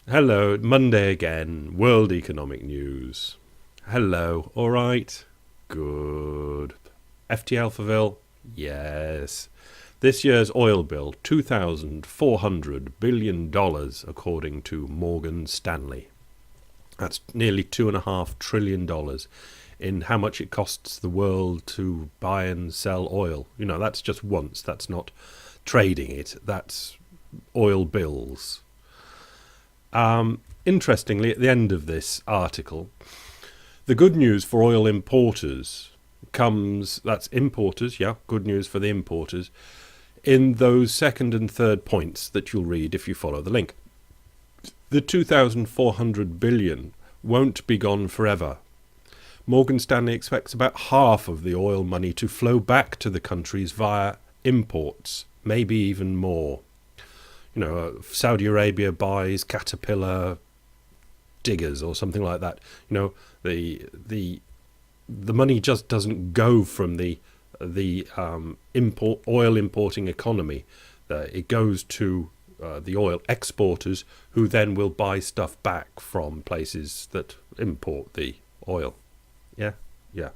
Hello, Monday again. World economic news. Hello, all right? Good. FT Alphaville? Yes. This year's oil bill, $2,400 billion, according to Morgan Stanley. That's nearly $2.5 trillion in how much it costs the world to buy and sell oil. You know, that's just once. That's not trading it. That's oil bills. Interestingly, at the end of this article, the good news for oil importers comes, that's importers, yeah, good news for the importers, in those second and third points that you'll read if you follow the link. The 2,400 billion won't be gone forever. Morgan Stanley expects about half of the oil money to flow back to the countries via imports, maybe even more. You know, Saudi Arabia buys Caterpillar diggers or something like that. You know, the money just doesn't go from the oil importing economy. It goes to the oil exporters, who then will buy stuff back from places that import the oil. Yeah.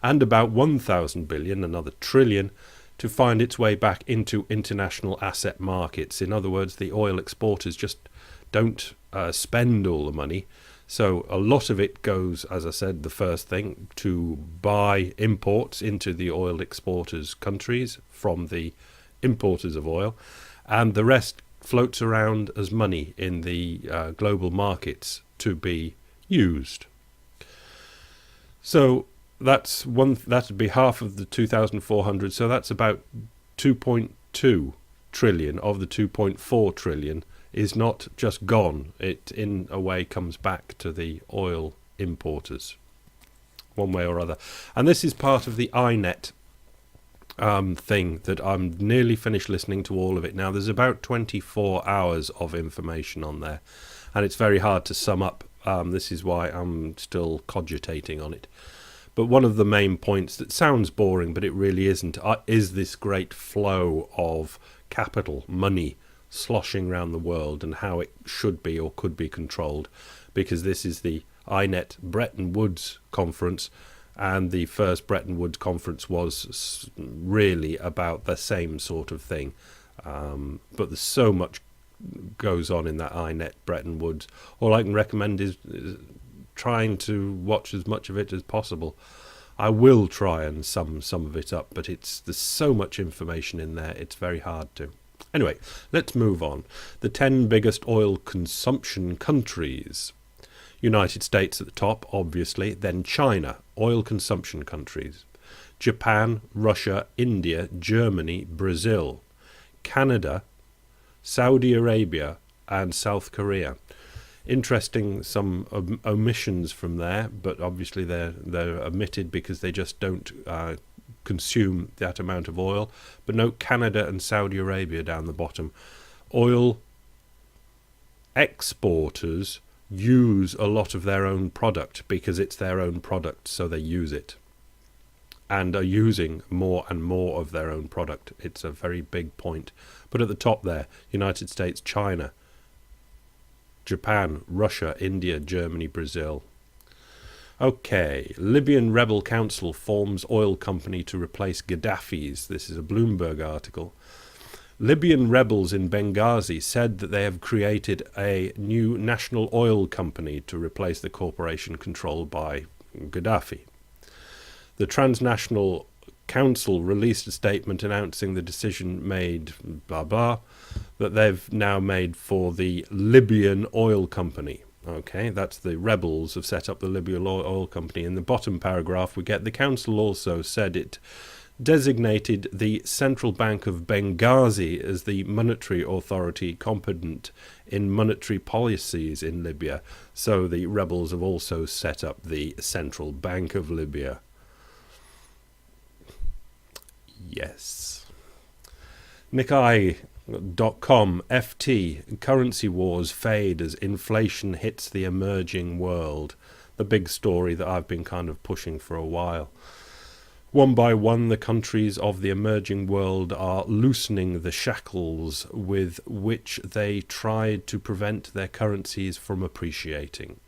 And about 1,000 billion, another trillion, to find its way back into international asset markets. In other words, the oil exporters just don't spend all the money. So a lot of it goes, as I said, the first thing, to buy imports into the oil exporters' countries from the importers of oil. And the rest floats around as money in the global markets to be used. So that'd be half of the 2,400. So that's about 2.2 trillion of the 2.4 trillion is not just gone. It, in a way, comes back to the oil importers, one way or other. And this is part of the INET thing that I'm nearly finished listening to all of it now. There's about 24 hours of information on there, and it's very hard to sum up. This is why I'm still cogitating on it. But one of the main points that sounds boring, but it really isn't, is this great flow of capital, money, sloshing around the world, and how it should be or could be controlled. Because this is the INET Bretton Woods conference, and the first Bretton Woods conference was really about the same sort of thing. But there's so much goes on in that INET Bretton Woods. All I can recommend is trying to watch as much of it as possible. I will try and sum some of it up, but there's so much information in there, it's very hard to. Anyway, let's move on. The 10 biggest oil consumption countries. United States at the top, obviously, then China, oil consumption countries. Japan, Russia, India, Germany, Brazil, Canada, Saudi Arabia, and South Korea. Interesting, some omissions from there, but obviously they're omitted because they just don't consume that amount of oil. But note Canada and Saudi Arabia down the bottom. Oil exporters use a lot of their own product because it's their own product, so they use it, and are using more and more of their own product. It's a very big point. But at the top there, United States, China, Japan, Russia, India, Germany, Brazil. Okay, Libyan rebel council forms oil company to replace Gaddafi's. This is a Bloomberg article. Libyan rebels in Benghazi said that they have created a new national oil company to replace the corporation controlled by Gaddafi. The transnational council released a statement announcing the decision made, that they've now made for the Libyan Oil Company. Okay, that's the rebels have set up the Libyan Oil Company. In the bottom paragraph we get, the council also said it designated the Central Bank of Benghazi as the monetary authority competent in monetary policies in Libya. So the rebels have also set up the Central Bank of Libya. Yes. Nikkei.com, FT, currency wars fade as inflation hits the emerging world. The big story that I've been kind of pushing for a while. One by one, the countries of the emerging world are loosening the shackles with which they tried to prevent their currencies from appreciating.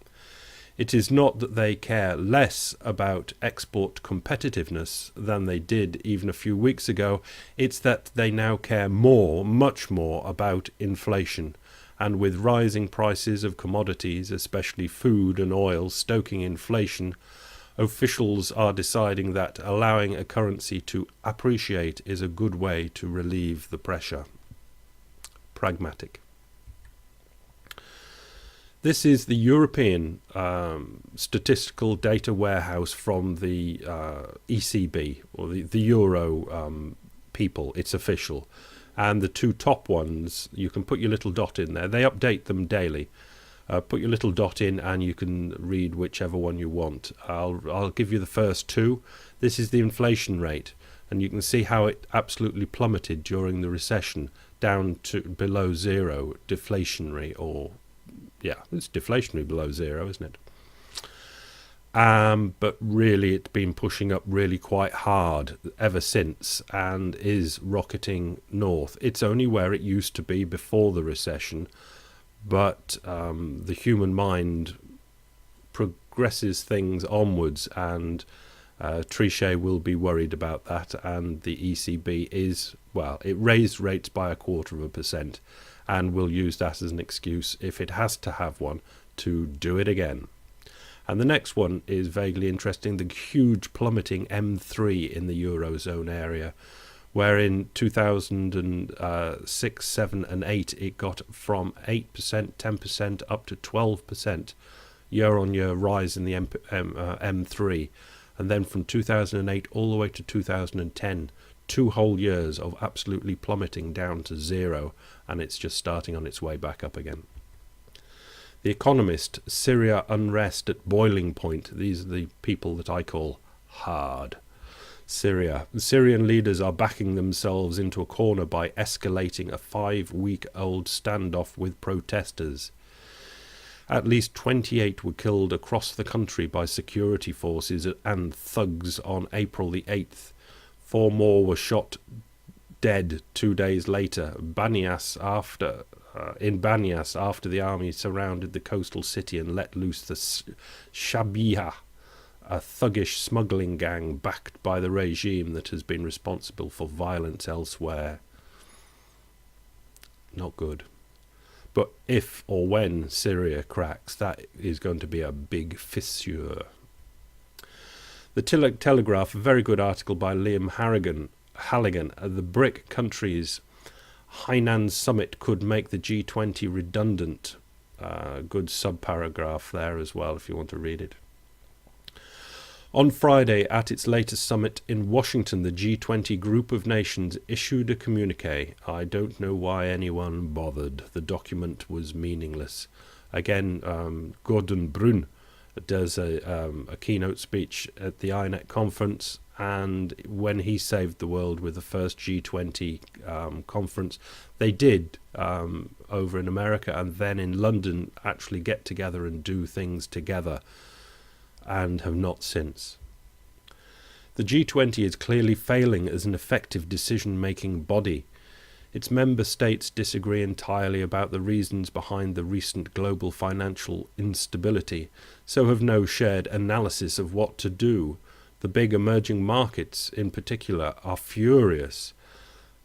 It is not that they care less about export competitiveness than they did even a few weeks ago. It's that they now care more, much more, about inflation. And with rising prices of commodities, especially food and oil, stoking inflation, officials are deciding that allowing a currency to appreciate is a good way to relieve the pressure. Pragmatic. This is the European statistical data warehouse from the ECB, or the Euro people. It's official. And the two top ones, you can put your little dot in there. They update them daily. Put your little dot in and you can read whichever one you want. I'll give you the first two. This is the inflation rate. And you can see how it absolutely plummeted during the recession down to below zero, deflationary, or yeah, it's deflationary below zero, isn't it? But really it's been pushing up really quite hard ever since and is rocketing north. It's only where it used to be before the recession, but the human mind progresses things onwards, and Trichet will be worried about that, and the ECB is, well, it raised rates by 0.25%. And will use that as an excuse, if it has to have one, to do it again. And the next one is vaguely interesting, the huge plummeting M3 in the Eurozone area, where in 2006, 7 and 8 it got from 8%, 10% up to 12% year-on-year rise in the M3. And then from 2008 all the way to 2010, 2 whole years of absolutely plummeting down to zero, and it's just starting on its way back up again. The Economist, Syria unrest at boiling point. These are the people that I call hard. Syria. The Syrian leaders are backing themselves into a corner by escalating a 5-week-old standoff with protesters. At least 28 were killed across the country by security forces and thugs on April the 8th. 4 more were shot dead 2 days later. In Banias, after the army surrounded the coastal city and let loose the Shabiha, a thuggish smuggling gang backed by the regime that has been responsible for violence elsewhere. Not good. But if or when Syria cracks, that is going to be a big fissure. The Telegraph, a very good article by Liam Halligan. The BRIC countries' Hainan summit could make the G20 redundant. Good subparagraph there as well if you want to read it. On Friday, at its latest summit in Washington, the G20 group of nations issued a communique. I don't know why anyone bothered. The document was meaningless. Again, Gordon Brun does a keynote speech at the INET conference, and when he saved the world with the first G20 conference, they did over in America and then in London actually get together and do things together, and have not since. The G20 is clearly failing as an effective decision-making body. Its member states disagree entirely about the reasons behind the recent global financial instability, so have no shared analysis of what to do. The big emerging markets, in particular, are furious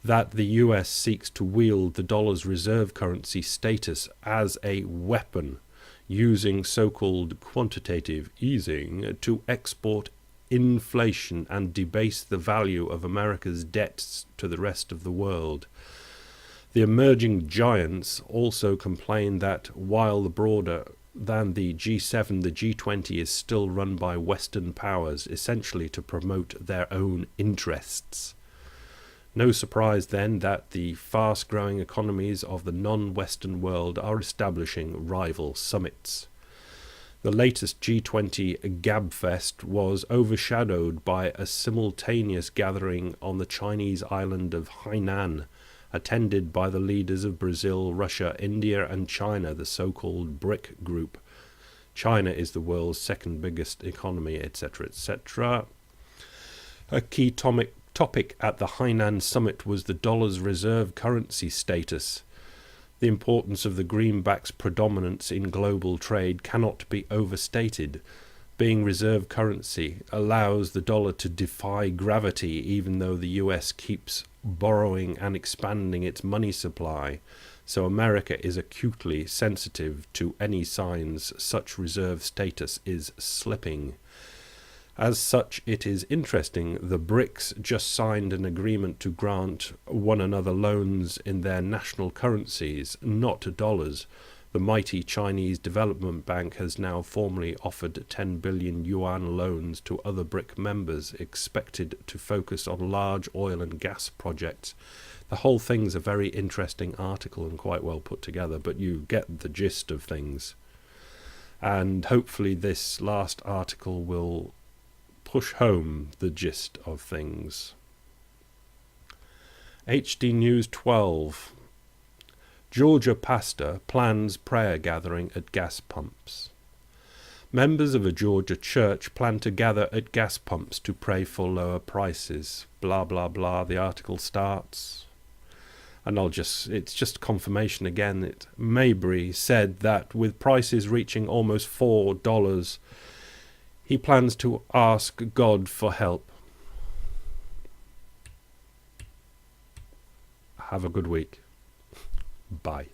that the US seeks to wield the dollar's reserve currency status as a weapon, using so-called quantitative easing to export inflation and debase the value of America's debts to the rest of the world. The emerging giants also complain that while the broader than the G7, the G20 is still run by Western powers, essentially to promote their own interests. No surprise then that the fast-growing economies of the non-Western world are establishing rival summits. The latest G20 Gabfest was overshadowed by a simultaneous gathering on the Chinese island of Hainan, attended by the leaders of Brazil, Russia, India and China, the so-called BRIC group. China is the world's second biggest economy, etc., etc. A key topic at the Hainan summit was the dollar's reserve currency status. The importance of the greenback's predominance in global trade cannot be overstated. Being reserve currency allows the dollar to defy gravity, even though the US keeps borrowing and expanding its money supply. So America is acutely sensitive to any signs such reserve status is slipping. As such, it is interesting the BRICS just signed an agreement to grant one another loans in their national currencies, not dollars. The mighty Chinese Development Bank has now formally offered 10 billion yuan loans to other BRIC members, expected to focus on large oil and gas projects. The whole thing's a very interesting article and quite well put together, but you get the gist of things. And hopefully this last article will push home the gist of things. HD News 12. Georgia pastor plans prayer gathering at gas pumps. Members of a Georgia church plan to gather at gas pumps to pray for lower prices. Blah, blah, blah. The article starts. And it's just confirmation again. Mabry said that with prices reaching almost $4, he plans to ask God for help. Have a good week. Bye.